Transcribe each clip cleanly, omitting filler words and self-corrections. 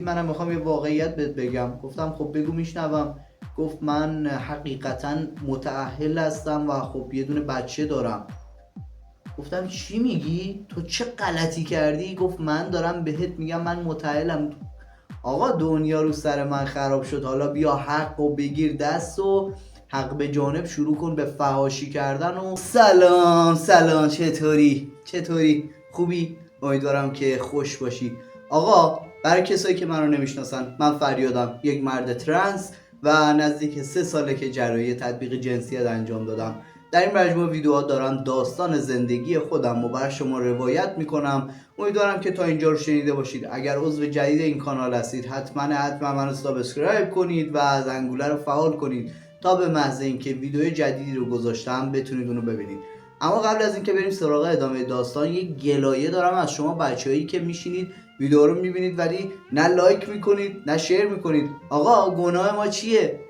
منم میخوام یه واقعیت بهت بگم. گفتم خب بگو میشنوم. گفت من حقیقتا متأهل هستم و خب یه دونه بچه دارم. گفتم چی میگی؟ تو چه غلطی کردی؟ گفت من دارم بهت میگم من متأهلم. آقا دنیا رو سر من خراب شد، حالا بیا حق و بگیر دست و حق به جانب شروع کن به فحاشی کردن. و سلام چطوری خوبی؟ امیدوارم که خوش باشی. آقا برای کسایی که من رو نمیشناسن، من فریادم، یک مرد ترنس و نزدیک 3 ساله که جراحی تطبیق جنسیت انجام دادم. در این مجموعه ویدیوها دارم داستان زندگی خودم رو بر شما روایت میکنم. امیدوارم که تا اینجا رو شنیده باشید. اگر عضو جدید این کانال هستید حتما منو سابسکرایب کنید و زنگوله رو فعال کنید تا به محض اینکه ویدیو جدیدی رو گذاشتم بتونید اونو ببینید. اما قبل از اینکه بریم سراغ ادامه داستان، یک گلایه دارم از شما بچه‌هایی که میشینید ویدیو رو میبینید ولی نه لایک میکنید نه شیر میکنید. آقا گناه ما چیه؟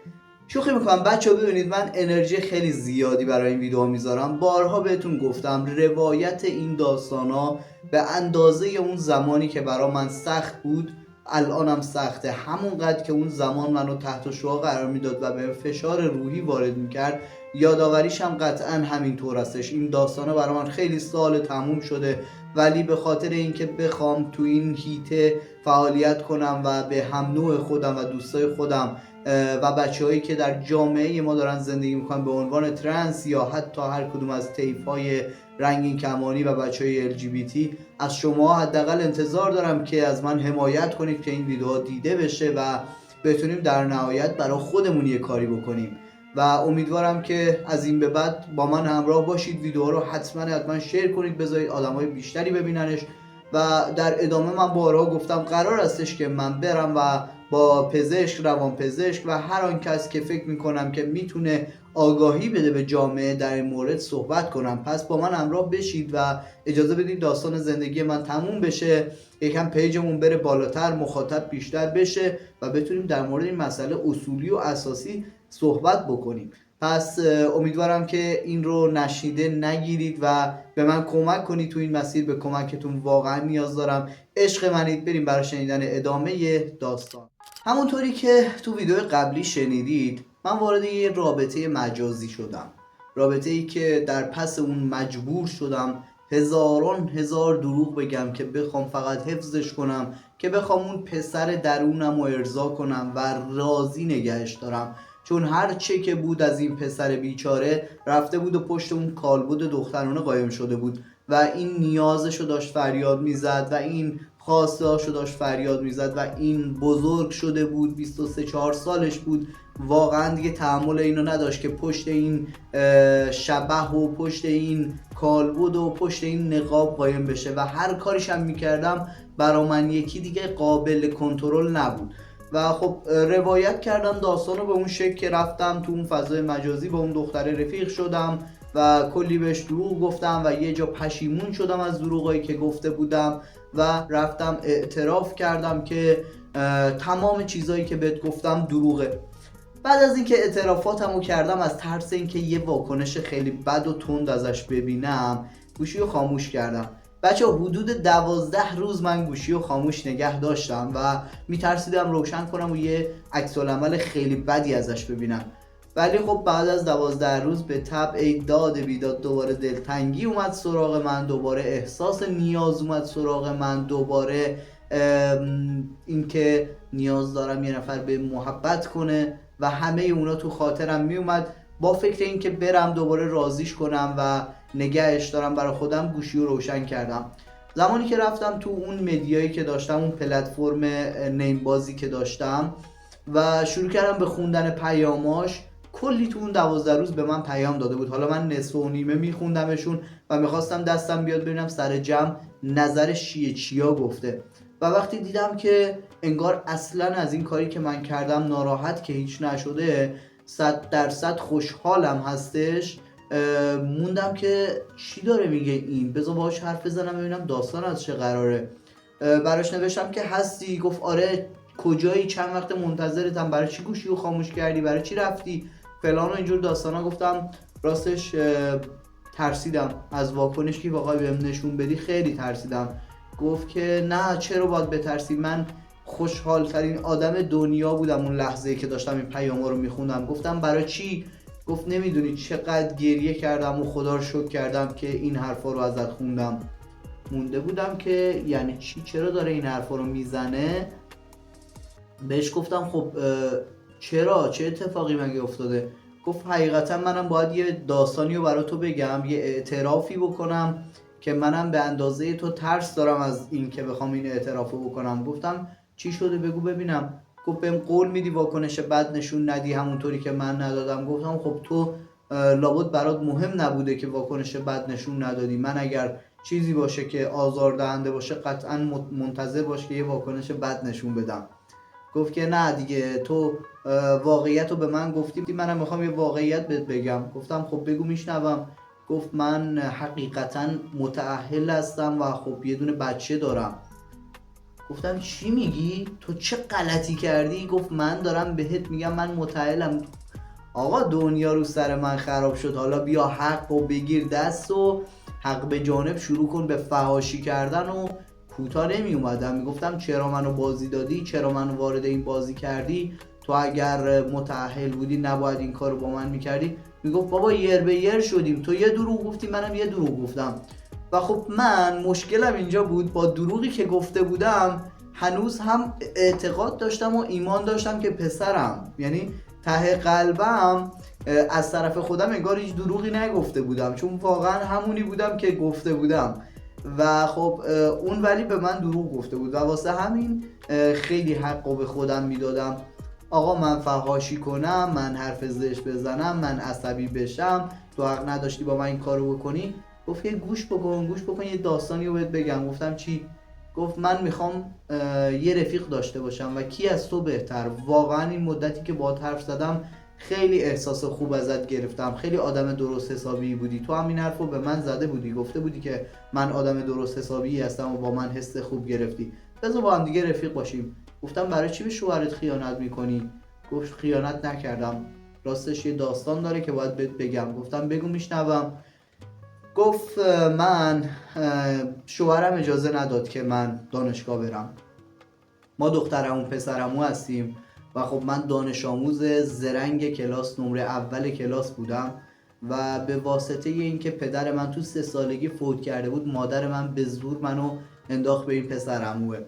شوخی میکنم بچه ها. ببینید من انرژی خیلی زیادی برای این ویدیو میذارم. بارها بهتون گفتم روایت این داستان ها به اندازه اون زمانی که برای من سخت بود الانم سخته. همونقدر که اون زمان منو تحت شعاع قرار میداد و به فشار روحی وارد میکرد، یادآوریش هم قطعا همینطور هستش. این داستان ها برای من خیلی سال تموم شده، ولی به خاطر اینکه بخوام تو این هیته فعالیت کنم و به هم نوع خودم و دوستای خودم و بچه‌هایی که در جامعه ما دارن زندگی میکنن به عنوان ترنس یا حتی هر کدوم از طیف‌های رنگین کمانی و بچه‌های LGBT، از شما حداقل انتظار دارم که از من حمایت کنید که این ویدیوها دیده بشه و بتونیم در نهایت برای خودمون یه کاری بکنیم. و امیدوارم که از این به بعد با من همراه باشید. ویدیوها رو حتما شیر کنید، بذارید آدمای بیشتری ببیننش. و در ادامه من بارها گفتم قرار استش که من برم و با پزشک، روانپزشک و هر آن کس که فکر میکنم که میتونه آگاهی بده به جامعه در این مورد صحبت کنم. پس با من همراه بشید و اجازه بدید داستان زندگی من تموم بشه، یکم پیجمون بره بالاتر، مخاطب بیشتر بشه و بتونیم در مورد این مسئله اصولی و اساسی صحبت بکنیم. پس امیدوارم که این رو نشنیده نگیرید و به من کمک کنید تو این مسیر. به کمکتون واقعا نیاز دارم. عشق منید. بریم برای شنیدن ادامه داستان. همونطوری که تو ویدیو قبلی شنیدید، من وارد یه رابطه مجازی شدم. رابطه ای که در پس اون مجبور شدم هزار دروغ بگم که بخوام فقط حفظش کنم، که بخوام اون پسر درونم رو ارضا کنم و راضی نگهش دارم. چون هر چه که بود از این پسر بیچاره رفته بود و پشت اون کالبد دخترانه قایم شده بود و این نیازشو داشت فریاد میزد و این خواسته هاشو داشت فریاد میزد و این بزرگ شده بود، 23-4 سالش بود، واقعا دیگه تحمل اینو نداشت که پشت این شبح و پشت این کالبد و پشت این نقاب قایم بشه و هر کاریش هم میکردم برا من یکی دیگه قابل کنترل نبود. و خب روایت کردم داستانو به اون شکل که رفتم تو اون فضای مجازی با اون دختره رفیق شدم و کلی بهش دروغ گفتم و یه جا پشیمون شدم از دروغایی که گفته بودم و رفتم اعتراف کردم که تمام چیزایی که بهت گفتم دروغه. بعد از اینکه اعترافاتمو کردم، از ترس اینکه یه واکنش خیلی بد و تند ازش ببینم گوشی رو خاموش کردم. بچه حدود 12 روز من گوشی رو خاموش نگه داشتم و میترسیدم روشن کنم و یه عکس‌العمل خیلی بدی ازش ببینم. ولی خب بعد از 12 روز به طبع داد بیداد دوباره دلتنگی اومد سراغ من، دوباره احساس نیاز اومد سراغ من، دوباره اینکه نیاز دارم یه نفر به محبت کنه و همه اونا تو خاطرم میومد. با فکر اینکه برم دوباره راضیش کنم و نگهش دارم برای خودم، گوشی رو روشن کردم. زمانی که رفتم تو اون مدیایی که داشتم، اون پلتفرم نیم بازی که داشتم و شروع کردم به خوندن پیاماش، کلی تو اون 12 روز به من پیام داده بود. حالا من نصف و نیمه میخوندمشون و میخواستم دستم بیاد ببینم سر جمع نظرش چیا گفته. و وقتی دیدم که انگار اصلا از این کاری که من کردم ناراحت که هیچ نشده، 100% خوشحالم هستش، موندم که چی داره میگه این، بذار باهاش حرف بزنم ببینم داستان از چه قراره. براش نوشتم که هستی؟ گفت آره. کجایی؟ چند وقت منتظرتم، برای چی گوشی رو خاموش کردی، برای چی رفتی، فلان و اینجور داستانا. گفتم راستش ترسیدم از واکنشی که واقعا بهم نشون بدی، خیلی ترسیدم. گفت که نه چرا باید بترسی، من خوشحال ترین آدم دنیا بودم اون لحظه که داشتم این پیام رو میخوندم. گفتم برای چی؟ گفت نمیدونی چقدر گریه کردم و خدا رو شکر کردم که این حرفا رو ازت خوندم. مونده بودم که یعنی چی، چرا داره این حرفا رو میزنه. بهش گفتم خب چرا، چه اتفاقی مگه افتاده؟ گفت حقیقتا منم باید یه داستانی رو برای تو بگم، یه اعترافی بکنم که منم به اندازه تو ترس دارم از این که بخوام این اعتراف رو بکنم. گفتم چی شده بگو ببینم. گفت بهم قول میدی واکنش بد نشون ندی همونطوری که من ندادم. گفتم خب تو لابد برات مهم نبوده که واکنش بد نشون ندادی. من اگر چیزی باشه که آزاردهنده باشه قطعا منتظر باش که یه واکنش بد نشون بدم. گفت که نه دیگه، تو واقعیت رو به من گفتی، منم میخوام یه واقعیت بهت بگم. گفتم خب بگو میشنوم. گفت من حقیقتا متأهل هستم و خب یه دونه بچه دارم. گفتم چی میگی؟ تو چه غلطی کردی؟ گفت من دارم بهت میگم من متأهلم. آقا دنیا رو سر من خراب شد، حالا بیا حق و بگیر دست و حق به جانب شروع کن به فحاشی کردن و کوتاه نمی اومدم. میگفتم چرا منو بازی دادی، چرا منو وارد این بازی کردی، تو اگر متأهل بودی نباید این کارو با من میکردی. میگفت بابا یر به یر شدیم، تو یه دروغ گفتی منم یه دروغ گفتم. و خب من مشکلم اینجا بود، با دروغی که گفته بودم هنوز هم اعتقاد داشتم و ایمان داشتم که پسرم، یعنی ته قلبم از طرف خودم انگار هیچ دروغی نگفته بودم، چون واقعا همونی بودم که گفته بودم. و خب اون ولی به من دروغ گفته بود و واسه همین خیلی حقو به خودم میدادم. آقا من فحاشی کنم، من حرف زشت بزنم، من عصبی بشم، تو حق نداشتی با من این کارو بکنی. گفت یه گوش بکن یه داستانی رو بهت بگم. گفتم چی؟ گفت من میخوام یه رفیق داشته باشم و کی از تو بهتر. واقعا این مدتی که باهات حرف زدم خیلی احساس خوب ازت گرفتم، خیلی آدم درست حسابی بودی. تو هم این حرفو به من زده بودی، گفته بودی که من آدم درست حسابی هستم و با من حس خوب گرفتی، بذار با هم دیگه رفیق باشیم. گفتم برای چی به شوهرت خیانت میکنی؟ گفت خیانت نکردم، راستش یه داستان داره که باید بهت بگم. گفتم بگو میشنوم. گفت من شوهرم اجازه نداد که من دانشگاه برم، ما دخترمون پسرمو هستیم و خب من دانش آموز زرنگ کلاس نمره اول کلاس بودم و به واسطه اینکه پدر من تو 3 سالگی فوت کرده بود، مادر من به زور منو انداخت به این پسرعموه.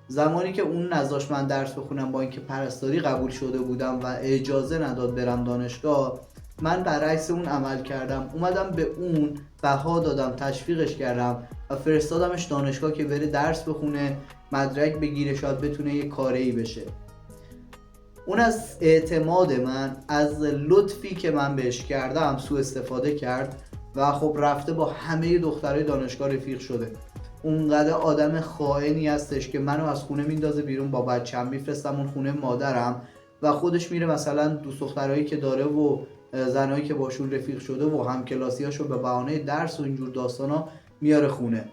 زمانی که اون نذاشت من درس بخونم، با اینکه پرستاری قبول شده بودم و اجازه نداد برم دانشگاه، من برعکس اون عمل کردم، اومدم به اون بها دادم، تشویقش کردم و فرستادمش دانشگاه که بره درس بخونه، مدرک بگیره، شاید بتونه یه کاره‌ای بشه. اون از اعتماد من، از لطفی که من بهش کردم سوء استفاده کرد و خب رفته با همه دخترای دانشگاه رفیق شده. اونقدر آدم خائنی هستش که منو از خونه میندازه بیرون، با بچه‌م میفرستم اون خونه مادرم و خودش میره مثلا دوست دخترایی که داره و زنایی که باشون رفیق شده و همکلاسیاشو به بهانه درس و اینجور داستانا میاره خونه.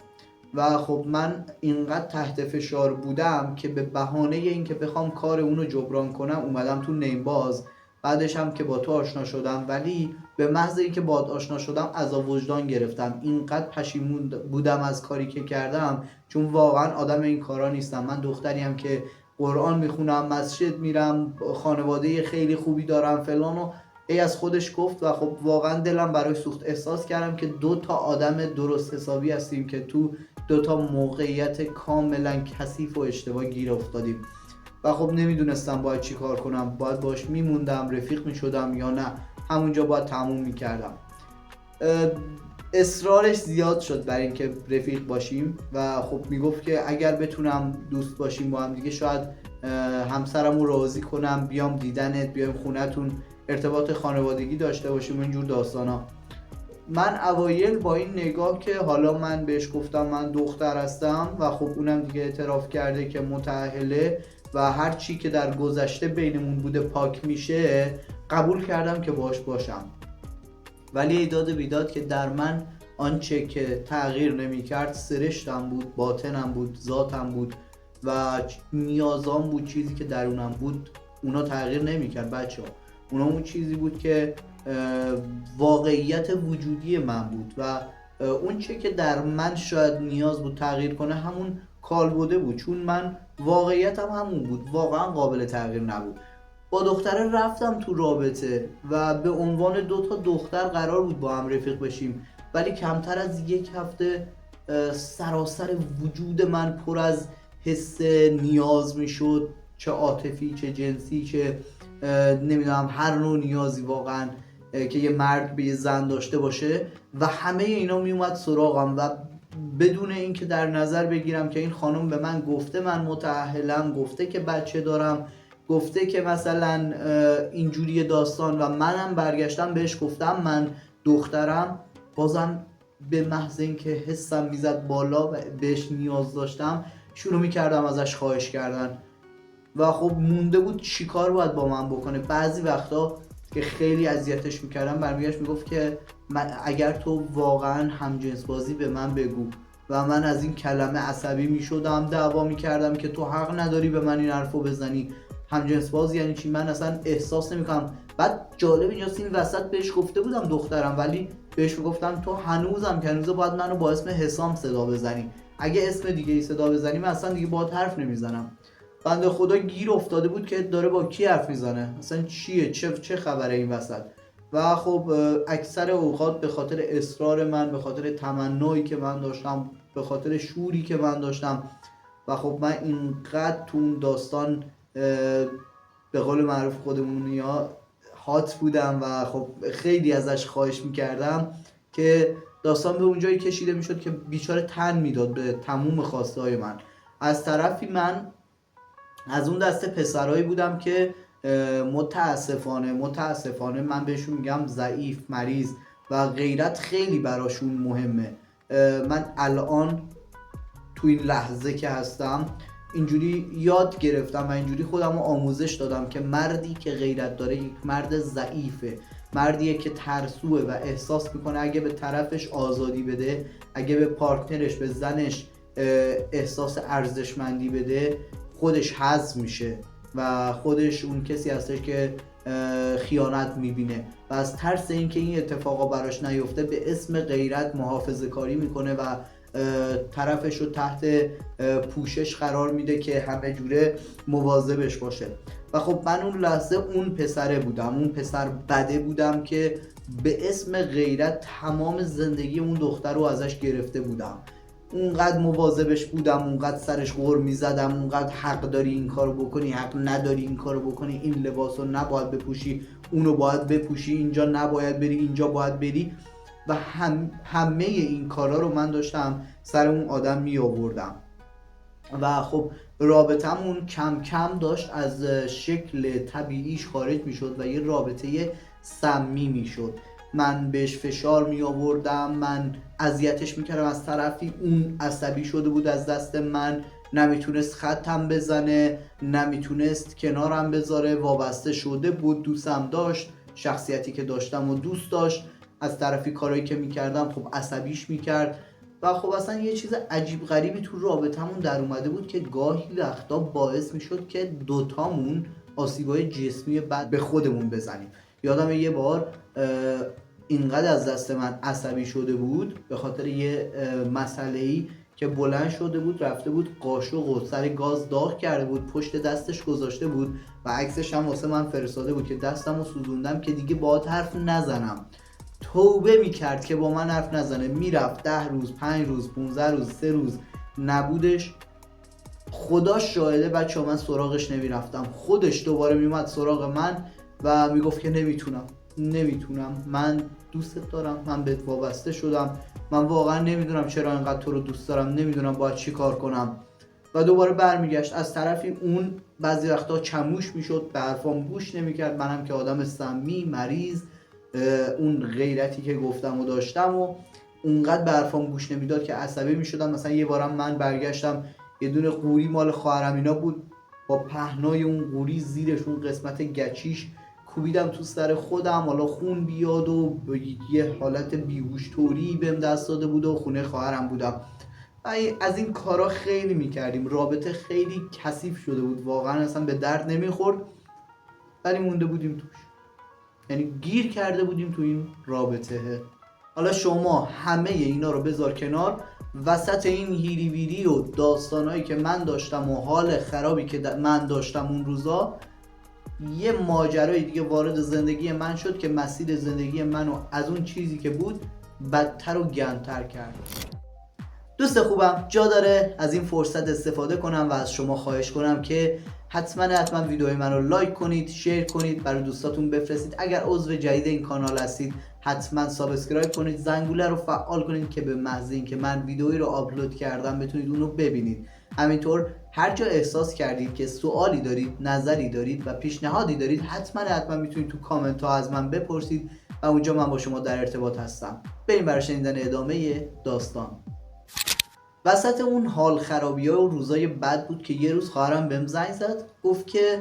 و خب من اینقدر تحت فشار بودم که به بهانه اینکه بخوام کار اونو جبران کنم اومدم تو نیم باز. بعدش هم که با تو آشنا شدم، ولی به محض اینکه باهات آشنا شدم عذاب وجدان گرفتم، اینقدر پشیمون بودم از کاری که کردم، چون واقعا آدم این کارا نیستم. من دختریم که قرآن میخونم، مسجد میرم، خانواده خیلی خوبی دارم فلان و ای از خودش گفت و خب واقعا دلم برای سوخت. احساس کردم که 2 تا آدم درست حسابی هستیم که تو 2 تا موقعیت کاملا کثیف و اشتباه گیر افتادیم و خب نمیدونستم باید چی کار کنم. باید باش میموندم، رفیق میشدم یا نه همونجا باید تموم میکردم. اصرارش زیاد شد بر اینکه رفیق باشیم و خب میگفت که اگر بتونم دوست باشیم با هم دیگه شاید همسرمو راضی کنم بیام دیدنت، بیام خونتون، ارتباط خانوادگی داشته باشیم و اینجور داستانا. من اوایل با این نگاه که حالا من بهش گفتم من دختر هستم و خب اونم دیگه اعتراف کرده که متأهله و هر چی که در گذشته بینمون بوده پاک میشه، قبول کردم که باش باشم. ولی ایداد بیداد که در من آنچه که تغییر نمی کرد سرشتم بود، باطنم بود، ذاتم بود و نیازام بود، چیزی که درونم بود اونا تغییر نمی کرد بچه ها. اونا اون چیزی بود که واقعیت وجودی من بود و اون چه که در من شاید نیاز بود تغییر کنه همون کالبده بود، چون من واقعیتم همون بود، واقعا قابل تغییر نبود. با دختره رفتم تو رابطه و به عنوان 2 تا دختر قرار بود با هم رفیق بشیم، ولی کمتر از 1 هفته سراسر وجود من پر از حس نیاز میشد، چه عاطفی چه جنسی چه نمیدونم هر نوع نیازی واقعا که یه مرد به یه زن داشته باشه، و همه اینا میومد سراغم و بدون اینکه در نظر بگیرم که این خانم به من گفته من متأهلم، گفته که بچه دارم، گفته که مثلا اینجوری داستان، و منم برگشتم بهش گفتم من دخترم، بازم به محض اینکه حسم میزد بالا و بهش نیاز داشتم شروع میکردم ازش خواهش کردن. و خب مونده بود چیکار باید با من بکنه. بعضی وقتا که خیلی اذیتش میکردم برمیگشت میگفت که اگر تو واقعا همجنس بازی به من بگو، و من از این کلمه عصبی میشدم، دعوا میکردم که تو حق نداری به من این حرفو بزنی. همجنس باز یعنی چی؟ من اصلا احساس نمیکنم. بعد جالب اینجاست این وسط بهش گفته بودم دخترم، ولی بهش میگفتم تو هنوزم که هنوز باید منو با اسم حسام صدا بزنی، اگه اسم دیگه ای صدا بزنی من اصلا دیگه باهات حرف نمیزنم. بنده خدا گیر افتاده بود که داره با کی حرف میزنه، اصلا چیه، چه خبره این وسط. و خب اکثر اوقات به خاطر اصرار من، به خاطر تمنایی که من داشتم، به خاطر شوری که من داشتم، و خب من اینقدر تو اون داستان به قول معروف خودمونی ها هات بودم و خب خیلی ازش خواهش میکردم که داستان به اونجایی کشیده میشد که بیچاره تن میداد به تموم خواسته های من. از طرفی من از اون دسته پسرایی بودم که متاسفانه من بهشون میگم ضعیف، مریض و غیرت خیلی براشون مهمه. من الان تو این لحظه که هستم اینجوری یاد گرفتم و اینجوری خودم رو آموزش دادم که مردی که غیرت داره یک مرد ضعیفه، مردیه که ترسوه و احساس میکنه اگه به طرفش آزادی بده، اگه به پارتنرش، به زنش احساس ارزشمندی بده، خودش حذف میشه و خودش اون کسی هستش که خیانت میبینه و از ترس اینکه این اتفاقا براش نیفته به اسم غیرت محافظه کاری میکنه و طرفش رو تحت پوشش قرار میده که همه جوره مواظبش باشه. و خب من اون لحظه اون پسره بودم، اون پسر بده بودم که به اسم غیرت تمام زندگی اون دختر رو ازش گرفته بودم. اونقدر مواظبش بودم، اونقدر سرش غر میزدم، اونقدر حق داری این کارو بکنی، حق نداری این کارو بکنی، این لباس رو نباید بپوشی، اونو باید بپوشی، اینجا نباید بری، اینجا باید بری. و همه این کارا رو من داشتم سر اون آدم می آوردم و خب رابطمون کم کم داشت از شکل طبیعیش خارج می شد و یه رابطه سمی می شد. من بهش فشار می آوردم، من اذیتش می کردم، از طرفی اون عصبی شده بود از دست من، نمیتونست خطم بزنه، نمیتونست کنارم بذاره، وابسته شده بود، دوستم داشت، شخصیتی که داشتم و دوست داشت، از طرفی کارهایی که میکردم خب عصبیش میکرد. و خب اصلا یه چیز عجیب غریبی تو رابطمون در اومده بود که گاهی وقتا باعث میشد که دوتامون آسیبای جسمی بد به خودمون بزنیم. یادم یه بار اینقدر از دست من عصبی شده بود به خاطر یه مسئله‌ای که بلند شده بود رفته بود قاشق و سر گاز داغ کرده بود، پشت دستش گذاشته بود و عکسش هم واسه من فرستاده بود که دستمو سوزوندم که دیگه باهات حرف نزنم. توبه میکرد که با من حرف نزنه، میرفت 10 روز 5 روز 15 روز 3 روز نبودش، خدا شاهده بچه‌ها من سراغش نمیرفتم، خودش دوباره میومد سراغ من و میگفت که نمیتونم، من دوستت دارم، من بهت وابسته شدم، من واقعا نمیدونم چرا اینقدر تو رو دوست دارم، نمیدونم باید چی کار کنم. و دوباره برمیگشت. از طرفی اون بعضی وقتا چموش میشد، به حرفام گوش نمیکرد، منم که آدم سمی مریض اون غیرتی که گفتم و داشتم و اونقدر به حرفام گوش نمیداد که عصبی میشدم. مثلا یه بارم من برگشتم یه دونه قوری مال خواهرم اینا بود، با پهنای اون قوری زیرش اون قسمت گچیش کوبیدم تو سر خودم، حالا خون بیاد و یه حالت بیهوش طوری بهم دست داده بود و خونه خواهرم بودم. و از این کارا خیلی میکردیم، رابطه خیلی کثیف شده بود، واقعا اصلا به درد نمیخورد، ولی مونده بودیم توش، یعنی گیر کرده بودیم تو این رابطه. حالا شما همه اینا رو بذار کنار، وسط این هیری ویری و داستانایی که من داشتم و حال خرابی که من داشتم اون روزا، یه ماجرای دیگه وارد زندگی من شد که مسیر زندگی منو از اون چیزی که بود بدتر و گندتر کرد. دوست خوبم، جا داره از این فرصت استفاده کنم و از شما خواهش کنم که حتما ویدیوهای من رو لایک کنید، شیر کنید، برای دوستاتون بفرستید. اگر عضو جدید این کانال هستید حتما سابسکرایب کنید، زنگوله رو فعال کنید که به محض اینکه من ویدیویی رو آپلود کردم بتونید اون رو ببینید. همینطور هر جا احساس کردید که سوالی دارید، نظری دارید و پیشنهادی دارید، حتما میتونید تو کامنت ها از من بپرسید و اونجا من با شما در ارتباط هستم. بریم برای شنیدن ادامه داستان. وسط اون حال خرابی‌ها و روزای بد بود که یه روز خواهرم بهم زنگ زد، گفت که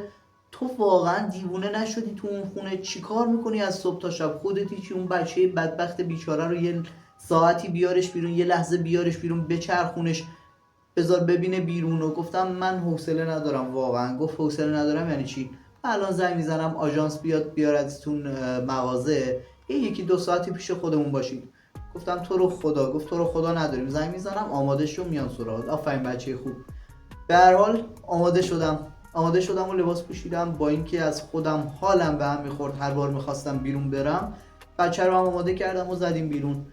تو واقعا دیوونه نشدی تو اون خونه؟ چیکار میکنی از صبح تا شب؟ خودت هیچی، اون بچه بدبخت بیچاره رو یه ساعتی بیارش بیرون، یه لحظه بیارش بیرون، بچرخونش، بذار ببینه بیرون. و گفتم من حوصله ندارم واقعا. گفت حوصله ندارم یعنی چی؟ الان زنگ میزنم آژانس بیاد بیاردتون مغازه، یکی دو ساعتی پیش خودمون باشید. گفتم تو رو خدا. گفت تو رو خدا نداریم، زنگ میزنم آماده شو میان سراغت. آفرین بچه خوب. به هر حال آماده شدم و لباس پوشیدم، با اینکه از خودم حالم به هم میخورد هر بار میخواستم بیرون برم. بچه رو هم آماده کردم و زدیم بیرون.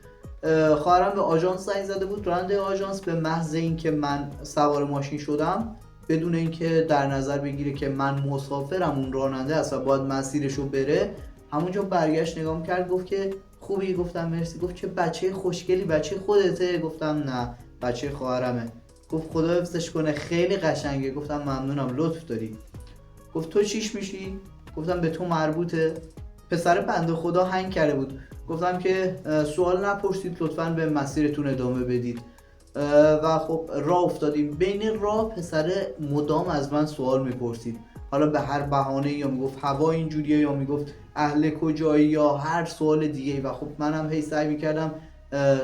خواهرم به آژانس زنگ زده بود. راننده آژانس به محض اینکه من سوار ماشین شدم، بدون اینکه در نظر بگیره که من مسافرم اون راننده است و باید مسیرشو بره، همونجا برگشت نگام کرد، گفت که خوبی؟ گفتم مرسی. گفت چه بچه خوشگلی، بچه خودته؟ گفتم نه، بچه خواهرمه. گفت خدا حفظش کنه، خیلی قشنگه. گفتم ممنونم، لطف داری. گفت تو چیش میشی؟ گفتم به تو مربوطه. پسر بنده خدا هنگ کرده بود. گفتم که سوال نپرسید، لطفاً به مسیرتون ادامه بدید. و خب راه افتادیم. بین راه پسر مدام از من سوال میپرسید، حالا به هر بهانه، یا میگفت هوا اینجوریه، یا میگفت اهل کجایی، یا هر سوال دیگه. و خب منم هی سعی میکردم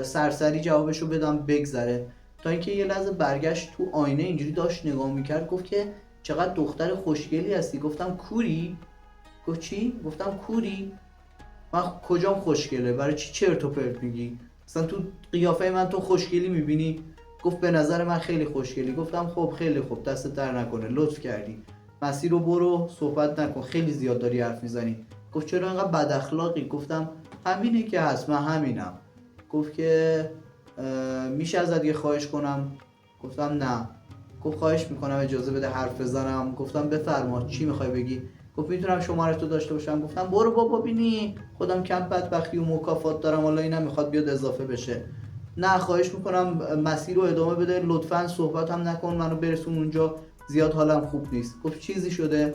سرسری جوابشو بدم بگذره، تا اینکه یه لحظه برگشت تو آینه اینجوری داشت نگاه میکرد، گفت که چقدر دختر خوشگلی هستی. گفتم کوری؟ گفت چی؟ گفتم کوری؟ من کجام خوشگله؟ برای چی چرت و پرت میگی؟ اصلا تو قیافه من تو خوشگلی میبینی؟ گفت به نظر من خیلی خوشگلی. گفتم خب خیلی خوب، دست در نکنه، لطف کردی، مسیر رو برو، صحبت نکن، خیلی زیاد داری حرف میزنی. گفت چرا اینقدر بد اخلاقی؟ گفتم همینه که هست، من همینم. گفت که میشه ازت یه خواهش کنم؟ گفتم نه. گفت خواهش میکنم اجازه بده حرف بزنم. گفتم بفرما، چی میخوای بگی؟ گفت میتونم شماره تو داشته باشم؟ گفتم برو بابا، بینی خودم کم بدبختی و مکافات دارم، حالا اینم میخواد بیاد اضافه بشه. نه خواهش میکنم مسیر رو ادامه بده، لطفا صحبت هم نکن، منو برسون اونجا، زیاد حالم خوب نیست. گفت چیزی شده؟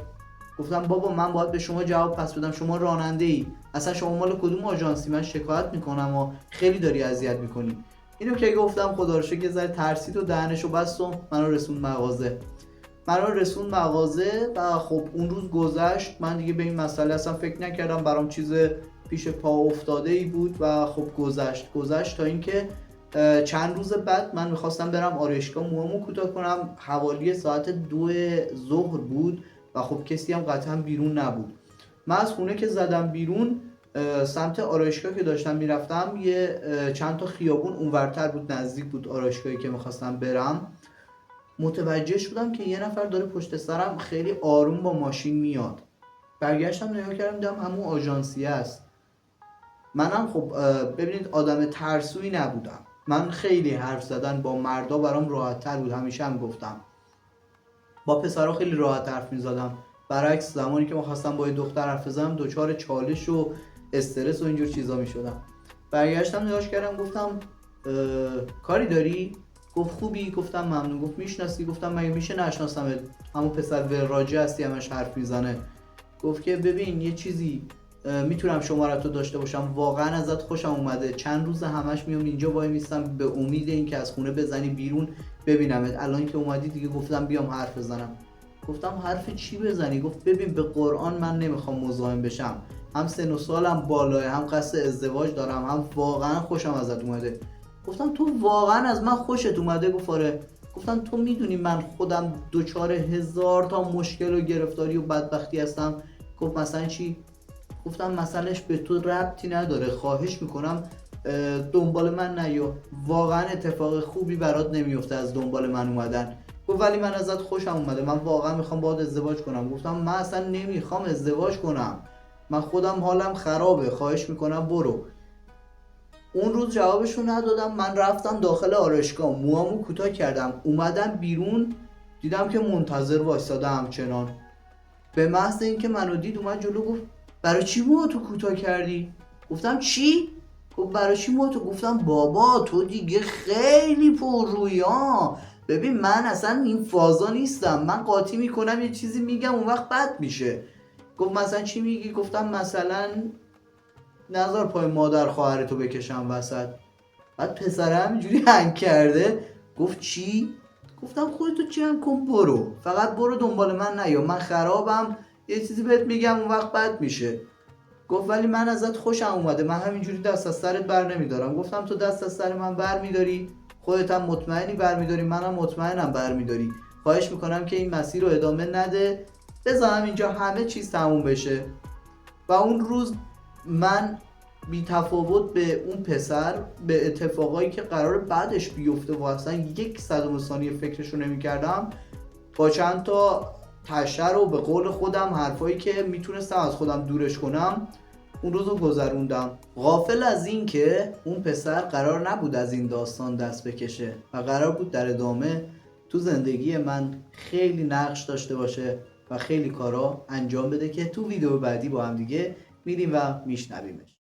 گفتم بابا من باید به شما جواب پس بدم، شما راننده ای، اصلا شما مال کدوم آژانسی؟ من شکایت میکنم و خیلی داری اذیت میکنی. اینو که گفتم خدا رو شکر یه ذره ترسید و دهنشو بست و منو رسون مغازه. و خب اون روز گذشت، من دیگه به این مسئله اصلا فکر نکردم، برام چیز پیش پا افتاده ای بود. و خب گذشت تا اینکه چند روز بعد من میخواستم برم آرایشگاه موامو کوتاه کنم، حوالی ساعت 2 ظهر بود و خب کسی هم قطعا بیرون نبود. من از خونه که زدم بیرون، سمت آرایشگاه که داشتم میرفتم، یه چند تا خیابون اونورتر بود، نزدیک بود آرایشگاهی که میخواستم برم. متوجه شدم که یه نفر داره پشت سرم خیلی آروم با ماشین میاد. برگشتم نگاه کردم، دیدم همون آژانسیه است. منم خب ببینید آدم ترسویی نبودم، من خیلی حرف زدن با مردا برام راحت تر بود، همیشه هم گفتم با پسرها خیلی راحت حرف میزدم، برعکس زمانی که می‌خواستم با یه دختر حرف بزنم دچار چالش و استرس و اینجور چیزا میشدم. برگشتم نگاش کردم، گفتم کاری داری؟ گفت خوبی؟ گفتم ممنون. گفت میشناسی؟ گفتم مگه میشه نشناسمت، همون پسر وراجی هستی همش حرف میزنه. گفت که ببین یه چیزی، میتونم شماره‌تو داشته باشم؟ واقعا ازت خوشم اومده، چند روز همش میام اینجا وای میستم به امید اینکه از خونه بزنی بیرون ببینمت، الان که اومدی دیگه گفتم بیام حرف بزنم. گفتم حرف چی بزنی؟ گفت ببین به قرآن من نمیخوام مزاحم بشم، هم سن و سالم بالاه، هم قصد ازدواج دارم، هم واقعا خوشم ازت اومده. گفتم تو واقعا از من خوشت اومده؟ گفت آره. گفتم تو میدونی من خودم دچار 1000 تا مشکل و گرفتاری و بدبختی هستم. گفت مثلا چی؟ گفتم مسئلهش به تو ربطی نداره، خواهش میکنم دنبال من نیا، واقعا اتفاق خوبی برات نمیفته از دنبال من اومدن. گفت ولی من ازت خوشم اومده، من واقعا میخوام باهات ازدواج کنم. گفتم من اصلا نمیخوام ازدواج کنم، من خودم حالم خرابه، خواهش میکنم برو. اون روز جوابشو ندادم، من رفتم داخل آرایشگاه، موامو کوتاه کردم، اومدم بیرون دیدم که منتظر وایساده همچنان. به محض اینکه منو دید اومد جلو، گفت برای چی موهاتو کوتاه کردی؟ گفتم چی؟ گفت برای چی موهاتو؟ گفتم بابا تو دیگه خیلی پررویی ها، ببین من اصلا این فازا نیستم، من قاطی میکنم یه چیزی میگم اون وقت بد میشه. گفت مثلا چی میگی؟ گفتم مثلا نذار پای مادر خواهرتو بکشم وسط. بعد پسره همینجوری هنگ کرده، گفت چی؟ گفتم خودتو جمع کن برو، فقط برو دنبال من نیا، من خرابم، یه چیزی بهت میگم اون وقت بد میشه. گفت ولی من ازت خوشم اومده، من همینجوری دست از سرت بر نمیدارم. گفتم تو دست از سر من بر میداری؟ خودت هم مطمئنی بر میداری؟ منم مطمئنم بر میداری. خواهش میکنم که این مسیر رو ادامه نده، بذارم اینجا همه چیز تموم بشه. و اون روز من بی تفاوت به اون پسر، به اتفاقایی که قرار بعدش بیفته و اصلا 1/100 ثانیه فکرشو نمی کردم، با چند تا تشر و به قول خودم حرفایی که میتونستم از خودم دورش کنم اون روزو گذروندم. غافل از این که اون پسر قرار نبود از این داستان دست بکشه و قرار بود در ادامه تو زندگی من خیلی نقش داشته باشه و خیلی کارا انجام بده که تو ویدیو بعدی با هم دیگه میریم و میشنویمش.